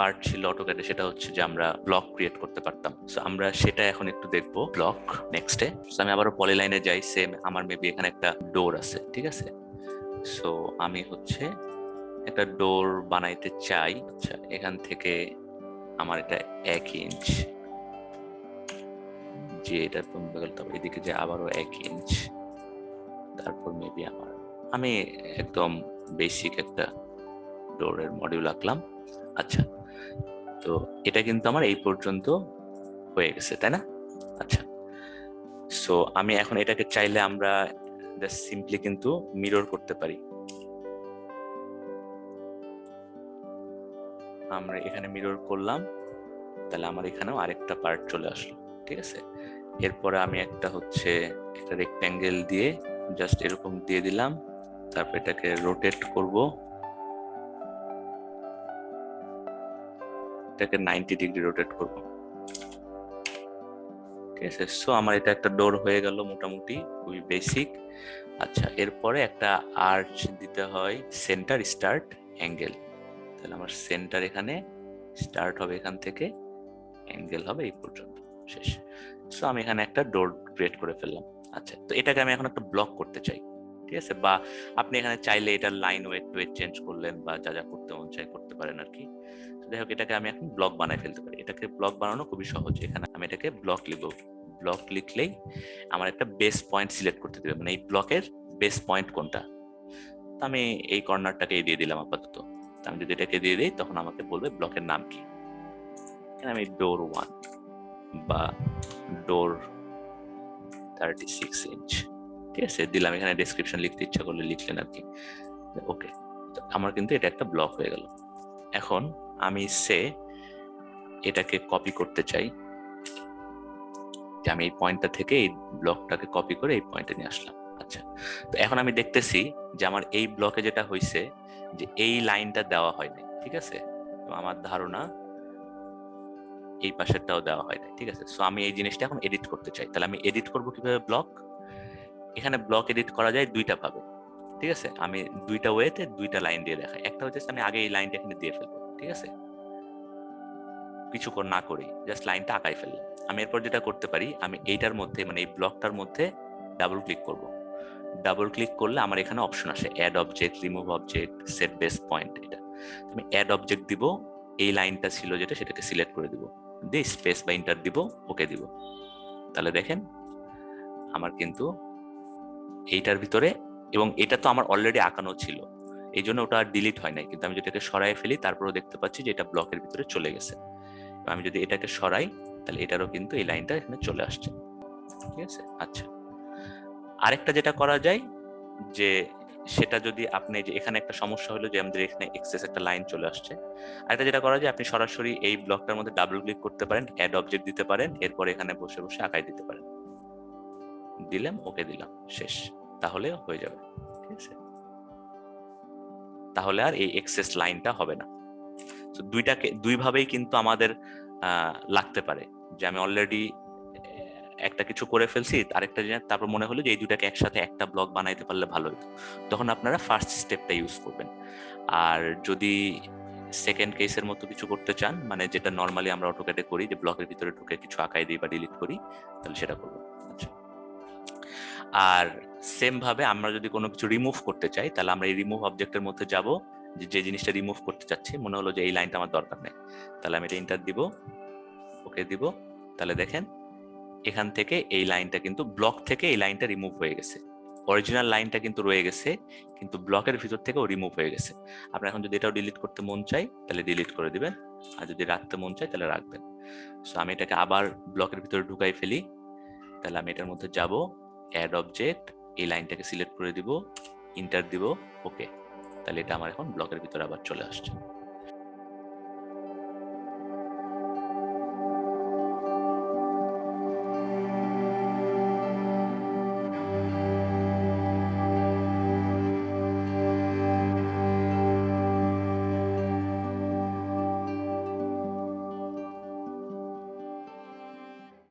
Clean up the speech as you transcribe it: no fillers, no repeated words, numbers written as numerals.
Part ছিল অটোক্যাডে, সেটা হচ্ছে যে আমরা ব্লক ক্রিয়েট করতে পারতাম। সো আমরা সেটা এখন একটু দেখবো ব্লক নেক্সটে। সো আমি আবারও পলিলাইনে যাই, সেম আমার মেবি এখানে একটা ডোর আছে, ঠিক আছে। সো আমি হচ্ছে একটা ডোর বানাইতে চাই। আচ্ছা, এখান থেকে আমার এটা 1 ইঞ্চ, যে এটা কমবে গেল, তবে এদিকে যে আবারও 1 ইঞ্চ, তারপর মেবি আমি একদম বেসিক একটা ডোরের মডিউল আঁকলাম। আচ্ছা, তো এটা কিন্তু আমার এই পর্যন্ত হয়ে গেছে, তাই না? আচ্ছা, সো আমি এখন এটাকে চাইলে আমরা জাস্ট সিম্পলি কিন্তু মিরর করতে পারি। আমরা এখানে মিরর করলাম, তাহলে আমার এখানেও আরেকটা পার্ট চলে আসলো, ঠিক আছে। এরপরে আমি একটা রেক্ট্যাঙ্গেল দিয়ে জাস্ট এরকম দিয়ে দিলাম, তারপর এটাকে রোটেট করব, এটাকে 90 ডিগ্রি রোটেট করব, ঠিক আছে। সো আমার এটা একটা ডোর হয়ে গেল, মোটামুটি খুবই বেসিক। আচ্ছা, এরপরে একটা আর্চ দিতে হয়, সেন্টার স্টার্ট অ্যাঙ্গেল। তাহলে আমার সেন্টার এখানে, স্টার্ট হবে এখান থেকে, অ্যাঙ্গেল হবে এই পর্যন্ত, শেষ। সো আমি এখানে একটা ডোর ক্রিয়েট করে ফেললাম। আচ্ছা, তো এটাকে আমি এখন একটা ব্লক করতে চাই, ঠিক আছে। বা আপনি এখানে চাইলে এটা লাইন ওয়েট চেঞ্জ করলেন, বা যা যা করতে মন চাই করতে পারেন আর কি। যাই হোক, এটাকে আমি এখন ব্লক বানাই ফেলতে পারি। এটাকে ব্লক বানানো খুবই সহজ। এখানে আমি এটাকে ব্লক লিখব। ব্লক লিখলেই আমার একটা বেস পয়েন্ট সিলেক্ট করতে দেবে, মানে এই ব্লকের বেস পয়েন্ট কোনটা। আমি এই কর্নারটাকে দিয়ে দিলাম আপাতত। আমি যদি এটাকে দিয়ে দিই, তখন আমাকে বলবে ব্লকের নাম কি। আমি ডোর 1 বা ডোর 36 ইঞ্চ, ঠিক আছে, দিলাম। এখানে ডেসক্রিপশন লিখতে ইচ্ছা করলে লিখলেন আর কি। ওকে, আমার কিন্তু এটা একটা ব্লক হয়ে গেল। এখন আমি এটাকে কপি করতে চাই, যে আমি এই পয়েন্টটা থেকে এই ব্লকটাকে কপি করে এই পয়েন্টে নিয়ে আসলাম। আচ্ছা, তো এখন আমি দেখতেছি যে আমার এই ব্লকে যেটা হয়েছে, যে এই লাইনটা দেওয়া হয়নি, ঠিক আছে। তো আমার ধারণা এই পাশেরটাও দেওয়া হয় না, ঠিক আছে। সো আমি এই জিনিসটা এখন এডিট করতে চাই। তাহলে আমি এডিট করব কিভাবে ব্লক? এখানে ব্লক এডিট করা যায় দুইটা ভাবে, ঠিক আছে। আমি দুইটা ওয়েতে দুইটা লাইন দিয়ে দেখাই। একটা হচ্ছে আমি আগে এই লাইনটা এখানে দিয়ে ফেলবো, ঠিক আছে, কিছু না করেই জাস্ট লাইনটা আঁকাই ফেললাম। আমি এরপর যেটা করতে পারি, আমি এইটার মধ্যে, মানে এই ব্লকটার মধ্যে ডাবল ক্লিক করব। ডাবল ক্লিক করলে আমার এখানে অপশন আসে add object, remove object, set base point. এটা আমি অ্যাড অবজেক্ট দিব, এই লাইনটা ছিল যেটা, সেটাকে সিলেক্ট করে দিব, দিয়ে স্পেস বা ইন্টার দিব, ওকে দিব। তাহলে দেখেন আমার কিন্তু এইটার ভিতরে, এবং এটা তো আমার অলরেডি আঁকানো ছিল, এই জন্য ওটা আর ডিলিট হয় নাই। কিন্তু আমি যদি এটাকে সরাই ফেলি, তারপরেও দেখতে পাচ্ছি যে এটা ব্লকের ভিতরে চলে গেছে। আমি যদি এটাকে সরাই, তাহলে এটারও কিন্তু এই লাইনটা এখানে চলে আসছে, ঠিক আছে। আচ্ছা, আরেকটা যেটা করা যায়, যে সেটা যদি আপনি, যে এখানে একটা সমস্যা হলো যে আমাদের এখানে এক্সেস একটা লাইন চলে আসছে। আরেকটা যেটা করা যায়, আপনি সরাসরি এই ব্লকটার মধ্যে ডাবল ক্লিক করতে পারেন, অ্যাড অবজেক্ট দিতে পারেন, এরপর এখানে বসে বসে আঁকাই দিতে পারেন। দিলাম, ওকে দিলাম, শেষ। তাহলে হয়ে যাবে, ঠিক আছে। তাহলে আর এই এক্সেস লাইনটা হবে না। তো দুইটাকে দুইভাবেই কিন্তু আমাদের লাগতে পারে, যে আমি অলরেডি একটা কিছু করে ফেলছি, আরেকটা জিনিস, তারপর মনে হলো যে এই দুটাকে একসাথে একটা ব্লক বানাইতে পারলে ভালো হতো, তখন আপনারা ফার্স্ট স্টেপটা ইউজ করবেন। আর যদি সেকেন্ড কেসের মতো কিছু করতে চান, মানে যেটা নর্মালি আমরা অটোক্যাডে করি, যে ব্লকের ভিতরে ঢুকে কিছু আঁকাই দিই বা ডিলিট করি, তাহলে সেটা করবো। আচ্ছা, আর সেম ভাবে আমরা যদি কোনো কিছু রিমুভ করতে চাই, তাহলে আমরা এই রিমুভ অবজেক্টের মধ্যে যাব, যে জিনিসটা রিমুভ করতে চাচ্ছি, মনে হলো যে এই লাইনটা আমার দরকার নেই, তাহলে আমি এটা ইন্টার দিব, ওকে দিব। তাহলে দেখেন এখান থেকে এই লাইনটা কিন্তু, ব্লক থেকে এই লাইনটা রিমুভ হয়ে গেছে। অরিজিনাল লাইনটা কিন্তু রয়ে গেছে, কিন্তু ব্লকের ভিতর থেকেও রিমুভ হয়ে গেছে। আপনার এখন যদি এটাও ডিলিট করতে মন চাই, তাহলে ডিলিট করে দিবেন, আর যদি রাখতে মন চাই তাহলে রাখবেন। সো আমি এটাকে আবার ব্লকের ভিতরে ঢুকাই ফেলি। তাহলে আমি এটার মধ্যে যাব, অ্যাড অবজেক্ট, এই লাইনটাকে সিলেক্ট করে দিব, ইন্টার দিব, ওকে। তাহলে এটা আমার এখন ব্লকের ভিতরে আবার চলে আসছে।